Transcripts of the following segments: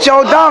14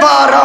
12.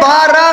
12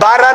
12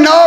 9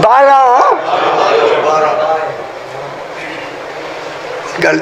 12.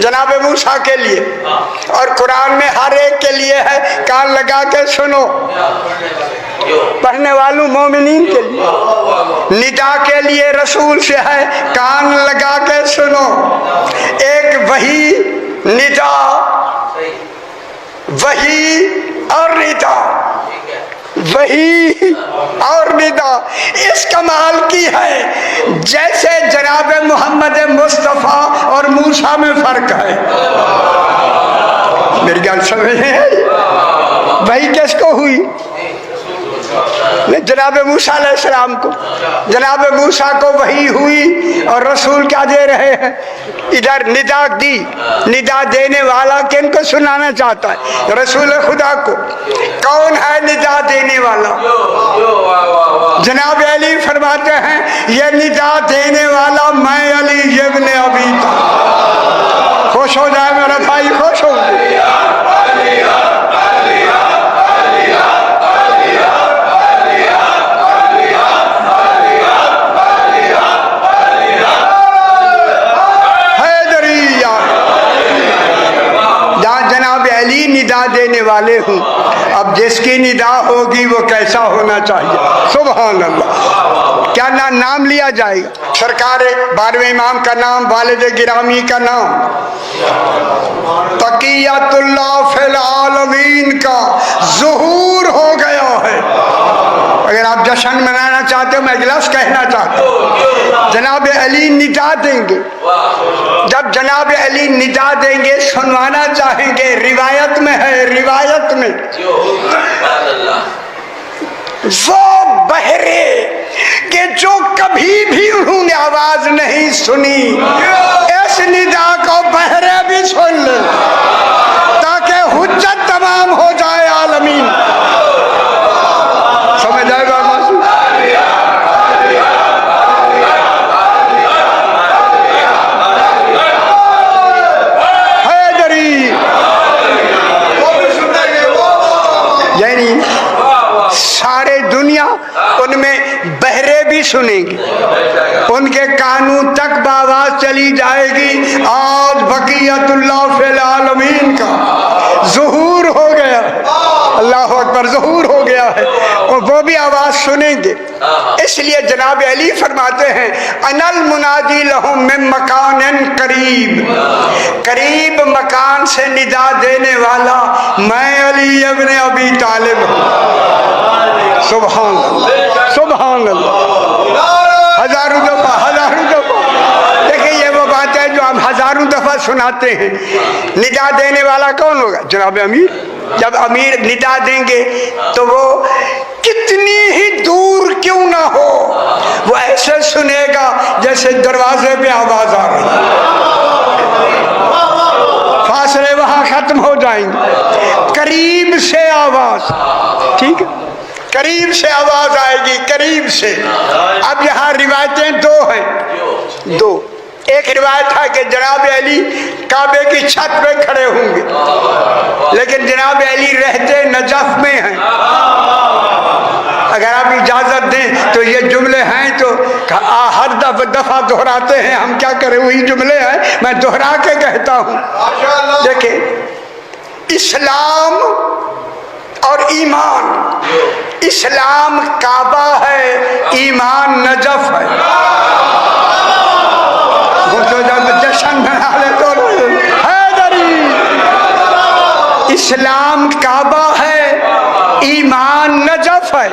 जनाब मूसा के लिए, और कुरान में हर एक के लिए है, कान लगा के सुनो। पढ़ने वालों मोमिनीन के लिए, निदा के लिए रसूल से है, कान लगा के सुनो। एक वही निदा, वही और निदा, वही और निदा इस कमाल की है जैसे जनाब मोहम्मद मुस्तफ़ा और मूसा में फर्क है। मेरी गल समझ है? वही किसको हुई? जनाब मूसा अलैहिस्सलाम को, जनाब मूसा को वही हुई और रसूल क्या दे रहे हैं? इधर निदा दी, निदा देने वाला किनको सुनाना चाहता है? रसूल खुदा को। कौन है निदा देने वाला? जनाब अली फरमाते हैं ये निदा देने वाला मैं अली इब्न अबी तालिब। खुश हो जाए मेरा भाई, खुश हो। निदा देने वाले हूँ, अब जिसकी निदा होगी वो कैसा होना चाहिए? सुभान अल्लाह। क्या नाम लिया जाएगा? सरकार 12वें इमाम का नाम, वालिद गिरामी का नाम, तकियतुल्लाह फिल आलमीन का ज़ुहूर हो गया है। अगर आप जश्न मनाना चाहते हो, मैं इजलास कहना चाहता हूँ, जनाब अली निदा देंगे। जब जनाब अली निदा देंगे, सुनवाना चाहेंगे, रिवायत में है, रिवायत में वो बहरे कि जो कभी भी उन्होंने आवाज नहीं सुनी, इस निदा को बहरे भी सुन ले ताकि हुज्जत तमाम हो जाए आलमीन। समझ आएगा? सारे दुनिया उनमें बहरे भी सुनेंगे, उनके कानून तक बावाज चली जाएगी। आज बकियतुल्लाह फिल आलमीन का ज़ुहूर हो गया, अल्लाह अकबर, ज़ुहूर हो गया है और वो भी आवाज सुनेंगे। इसलिए जनाब अली फरमाते हैं अनल मुनादी लहुम मिन मकानिन करीब, करीब मकान से निदा देने वाला मैं अली इब्न अबी तालिब हूँ। सुभान अल्लाह, सुभान अल्लाह। हजारों दफा, हजारों दफा। देखिए ये वो बात है जो हम हजारों दफा सुनाते हैं। निदा देने वाला कौन होगा? जनाब अमीर। जब अमीर निदा देंगे तो वो कितनी ही दूर क्यों ना हो, वो ऐसे सुनेगा जैसे दरवाजे पे आवाज आ रही है, फासले वहां खत्म हो जाएंगे। करीब से आवाज, ठीक है, करीब से आवाज आएगी, करीब से। अब यहाँ रिवायतें दो हैं, दो। एक रिवायत है कि जनाब अली काबे की छत पे खड़े होंगे, लेकिन जनाब अली रहते नजफ में हैं। अगर आप इजाजत दें तो ये जुमले हैं तो हर दफा दोहराते हैं, हम क्या करें, वही जुमले हैं, मैं दोहरा के कहता हूँ। देखिए, इस्लाम और ईमान, इस्लाम काबा है, ईमान नजफ है। जश्न मना ले तो हैदरी। इस्लाम काबा है, ईमान नजफ है।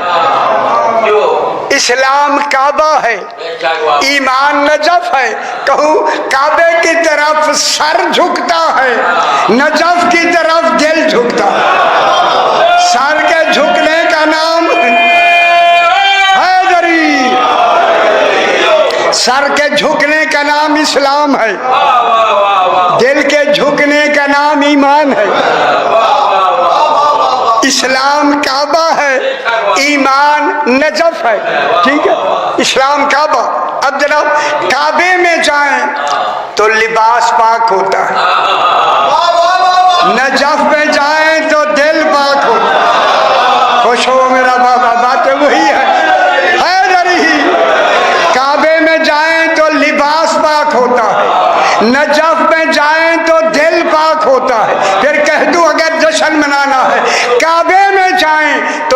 इस्लाम काबा है, ईमान नजफ है। कहूँ काबे की तरफ सर झुकता है, नजफ की तरफ दिल झुकता है। सर के झुकने का नाम हैदरी, सर के झुकने का नाम इस्लाम है, दिल के झुकने का नाम ईमान है। इस्लाम काबा है, ईमान नजफ है, ठीक है। इस्लाम काबा। अब जनाब काबे में जाएं तो लिबास पाक होता है, नजफ में जाएं तो दिल पाक होता है। खुश हो मेरा बाबा, बातें वही है। काबे में जाएं तो लिबास पाक होता है, नजफ में जाएं तो